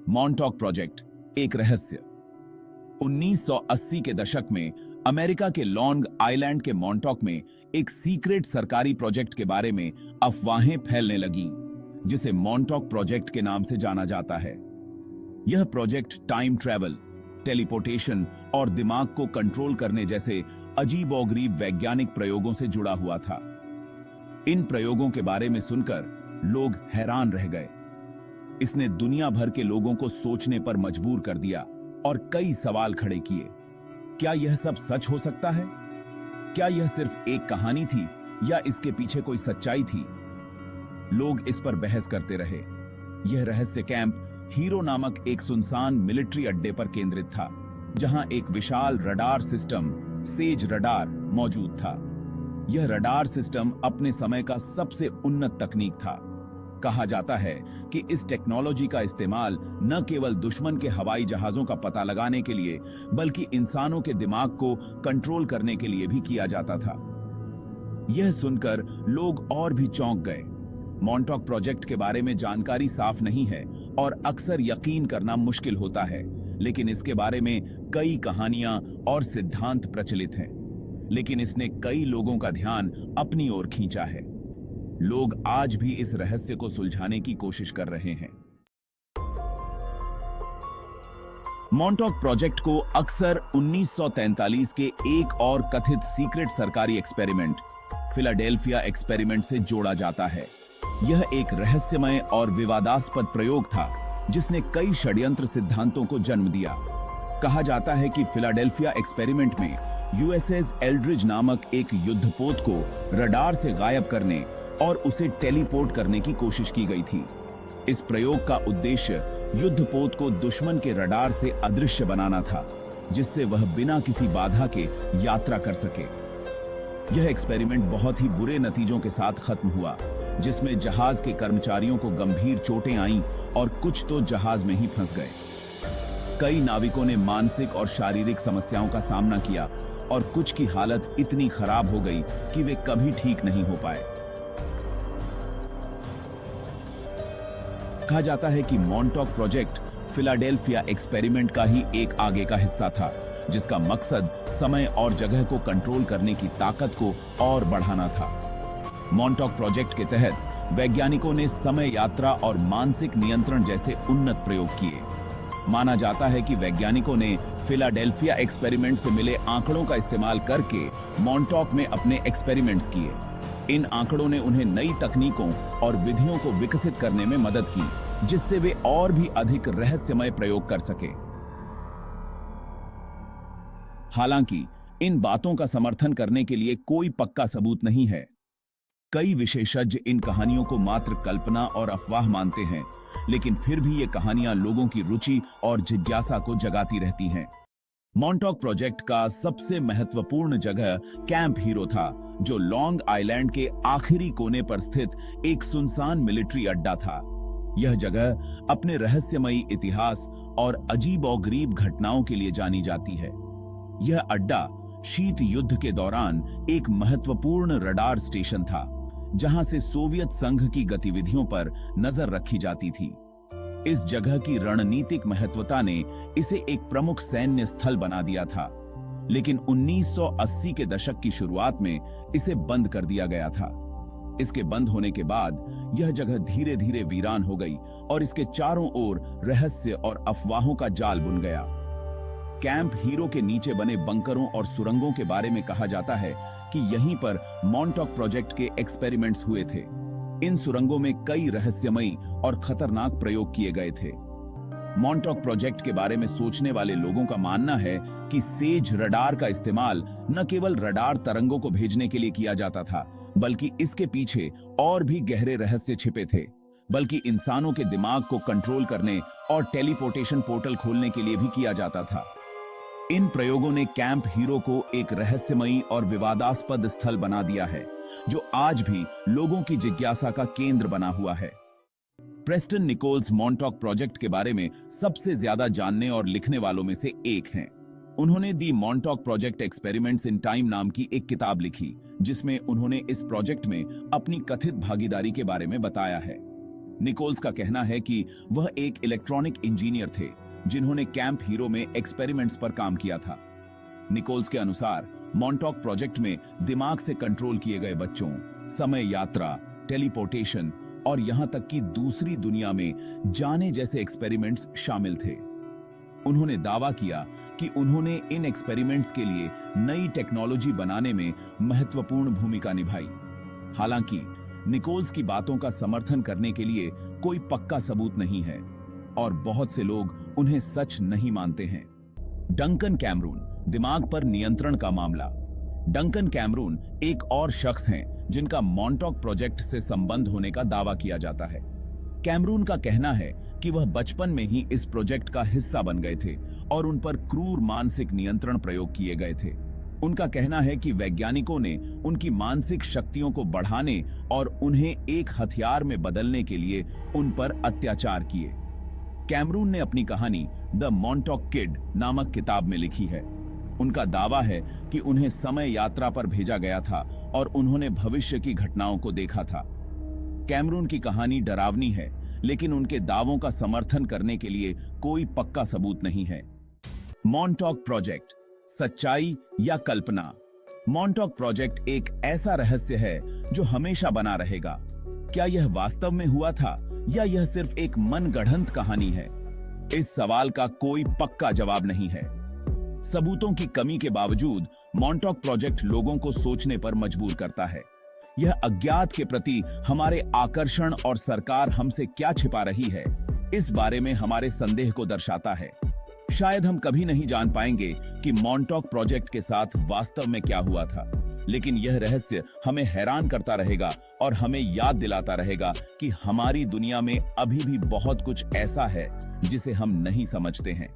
Montauk project एक रहस्य। 1980 के दशक में अमेरिका के लॉन्ग आइलैंड के मॉन्टॉक में एक सीक्रेट सरकारी प्रोजेक्ट के बारे में अफवाहें फैलने लगीं, जिसे मॉन्टॉक प्रोजेक्ट के नाम से जाना जाता है। यह प्रोजेक्ट टाइम ट्रैवल, टेलीपोर्टेशन और दिमाग को कंट्रोल करने जैसे अजीबोगरीब वैज्ञानिक प्रयोगों से जुड़ा हुआ था। इन प्रयोगों के बारे में सुनकर लोग हैरान रह गए। इसने दुनिया भर के लोगों को सोचने पर मजबूर कर दिया और कई सवाल खड़े किए। क्या यह सब सच हो सकता है? क्या यह सिर्फ एक कहानी थी या इसके पीछे कोई सच्चाई थी? लोग इस पर बहस करते रहे। यह रहस्य कैंप हीरो नामक एक सुनसान मिलिट्री अड्डे पर केंद्रित था, जहां एक विशाल रडार सिस्टम सेज रडार मौजूद था। यह रडार सिस्टम अपने समय का सबसे उन्नत तकनीक था। कहा जाता है कि इस टेक्नोलॉजी का इस्तेमाल न केवल दुश्मन के हवाई जहाजों का पता लगाने के लिए, बल्कि इंसानों के दिमाग को कंट्रोल करने के लिए भी किया जाता था। यह सुनकर लोग और भी चौंक गए। मॉन्टॉक प्रोजेक्ट के बारे में जानकारी साफ नहीं है और अक्सर यकीन करना मुश्किल होता है, लेकिन इसके बारे में कई कहानियां और सिद्धांत प्रचलित हैं। लेकिन इसने कई लोगों का ध्यान अपनी ओर खींचा है। लोग आज भी इस रहस्य को सुलझाने की कोशिश कर रहे हैं। मॉन्टॉक प्रोजेक्ट को अक्सर 1943 के एक और कथित सीक्रेट सरकारी एक्सपेरिमेंट, फिलाडेल्फिया एक्सपेरिमेंट से जोड़ा जाता है। यह एक रहस्यमय और विवादास्पद प्रयोग था, जिसने कई षड्यंत्र सिद्धांतों को जन्म दिया। कहा जाता है कि फिलाडेल्फिया एक्सपेरिमेंट में यूएसएस एल्ड्रिज नामक एक युद्धपोत को रडार से गायब करने और उसे टेलीपोर्ट करने की कोशिश की गई थी। इस प्रयोग का उद्देश्य युद्धपोत को दुश्मन के रडार से अदृश्य बनाना था, जिससे वह बिना किसी बाधा के यात्रा कर सके। यह एक्सपेरिमेंट बहुत ही बुरे नतीजों के साथ खत्म हुआ, जिसमें जहाज के कर्मचारियों को गंभीर चोटें आईं और कुछ तो जहाज में ही फंस गए। कई नाविकों ने मानसिक और शारीरिक समस्याओं का सामना किया और कुछ की हालत इतनी खराब हो गई कि वे कभी ठीक नहीं हो पाए। कहा जाता है कि मॉन्टॉक प्रोजेक्ट फिलाडेल्फिया एक्सपेरिमेंट का ही एक आगे का हिस्सा था, जिसका मकसद समय और जगह को कंट्रोल करने की ताकत को और बढ़ाना था। मॉन्टॉक प्रोजेक्ट के तहत वैज्ञानिकों ने समय यात्रा और मानसिक नियंत्रण जैसे उन्नत प्रयोग किए। माना जाता है कि वैज्ञानिकों ने फिलाडेल्फिया एक्सपेरिमेंट से मिले आंकड़ों का इस्तेमाल करके मॉन्टॉक में अपने एक्सपेरिमेंट्स किए। इन आंकड़ों ने उन्हें नई तकनीकों और विधियों को विकसित करने में मदद की, जिससे वे और भी अधिक रहस्यमय प्रयोग कर सके। हालांकि इन बातों का समर्थन करने के लिए कोई पक्का सबूत नहीं है। कई विशेषज्ञ इन कहानियों को मात्र कल्पना और अफवाह मानते हैं, लेकिन फिर भी ये कहानियां लोगों की रुचि और जिज्ञासा को जगाती रहती हैं। मॉन्टॉक प्रोजेक्ट का सबसे महत्वपूर्ण जगह कैंप हीरो था, जो लॉन्ग आइलैंड के आखिरी कोने पर स्थित एक सुनसान मिलिट्री अड्डा था। यह जगह अपने रहस्यमयी इतिहास और अजीबोगरीब घटनाओं के लिए जानी जाती है। यह अड्डा शीत युद्ध के दौरान एक महत्वपूर्ण रडार स्टेशन था, जहां से सोवियत संघ की गतिविधियों पर नजर रखी जाती थी। इस जगह की रणनीतिक महत्वता ने इसे एक प्रमुख सैन्य स्थल बना दिया था, लेकिन 1980 के दशक की शुरुआत में इसे बंद कर दिया गया था। इसके बंद होने के बाद यह जगह धीरे धीरे वीरान हो गई और इसके चारों ओर रहस्य और अफवाहों का जाल बुन गया। कैंप हीरो के नीचे बने बंकरों और सुरंगों के बारे में कहा जाता है कि यहीं पर मॉन्टॉक प्रोजेक्ट के एक्सपेरिमेंट्स हुए थे। इन सुरंगों में कई रहस्यमयी और खतरनाक प्रयोग किए गए थे। मॉन्टॉक प्रोजेक्ट के बारे में सोचने वाले लोगों का मानना है कि सेज रडार का इस्तेमाल न केवल रडार तरंगों को भेजने के लिए किया जाता था, बल्कि इसके पीछे और भी गहरे रहस्य छिपे थे, बल्कि इंसानों के दिमाग को कंट्रोल करने और टेलीपोर्टेशन पोर्टल खोलने के लिए भी किया जाता था। इन प्रयोगों ने कैंप हीरो को एक रहस्यमयी और विवादास्पद स्थल बना दिया है, जो आज भी लोगों की जिज्ञासा का केंद्र बना हुआ है। प्रेस्टन निकोल्स मॉन्टॉक प्रोजेक्ट के बारे में सबसे ज्यादा जानने और लिखने वालों में से एक हैं। उन्होंने the Montauk project experiments in time नाम की एक किताब लिखी, जिसमें उन्होंने इस प्रोजेक्ट में अपनी कथित भागीदारी के बारे में बताया है। निकोल्स का कहना है कि वह एक इलेक्ट्रॉनिक इंजीनियर थे जिन्होंने कैंप हीरो में एक्सपेरिमेंट्स पर काम किया था। निकोल्स के अनुसार मॉन्टॉक प्रोजेक्ट में दिमाग से कंट्रोल किए गए बच्चों, समय यात्रा, टेलीपोर्टेशन और यहां तक कि दूसरी दुनिया में जाने जैसे एक्सपेरिमेंट्स शामिल थे। उन्होंने दावा किया कि उन्होंने इन एक्सपेरिमेंट्स के लिए नई टेक्नोलॉजी बनाने में महत्वपूर्ण भूमिका निभाई। हालांकि निकोल्स की बातों का समर्थन करने के लिए कोई पक्का सबूत नहीं है और बहुत से लोग उन्हें सच नहीं मानते हैं। डंकन कैमरून, दिमाग पर नियंत्रण का मामला। डंकन कैमरून एक और शख्स हैं जिनका मॉन्टॉक प्रोजेक्ट से संबंध होने का दावा किया जाता है। कैमरून का कहना है कि वह बचपन में ही इस प्रोजेक्ट का हिस्सा बन गए थे और उन पर क्रूर मानसिक नियंत्रण प्रयोग किए गए थे। उनका कहना है कि वैज्ञानिकों ने उनकी मानसिक शक्तियों को बढ़ाने और उन्हें एक हथियार में बदलने के लिए उन पर अत्याचार किए। कैमरून ने अपनी कहानी द मॉन्टॉक किड नामक किताब में लिखी है। उनका दावा है कि उन्हें समय यात्रा पर भेजा गया था और उन्होंने भविष्य की घटनाओं को देखा था। कैमरून की कहानी डरावनी है, लेकिन उनके दावों का समर्थन करने के लिए कोई पक्का सबूत नहीं है। मॉन्टॉक प्रोजेक्ट, सच्चाई या कल्पना? मॉन्टॉक प्रोजेक्ट एक ऐसा रहस्य है जो हमेशा बना रहेगा। क्या यह वास्तव में हुआ था या यह सिर्फ एक मनगढ़ंत कहानी है? इस सवाल का कोई पक्का जवाब नहीं है। सबूतों की कमी के बावजूद मॉन्टॉक प्रोजेक्ट लोगों को सोचने पर मजबूर करता है। यह अज्ञात के प्रति हमारे आकर्षण और सरकार हमसे क्या छिपा रही है, इस बारे में हमारे संदेह को दर्शाता है। शायद हम कभी नहीं जान पाएंगे कि मॉन्टॉक प्रोजेक्ट के साथ वास्तव में क्या हुआ था, लेकिन यह रहस्य हमें हैरान करता रहेगा और हमें याद दिलाता रहेगा कि हमारी दुनिया में अभी भी बहुत कुछ ऐसा है जिसे हम नहीं समझते हैं।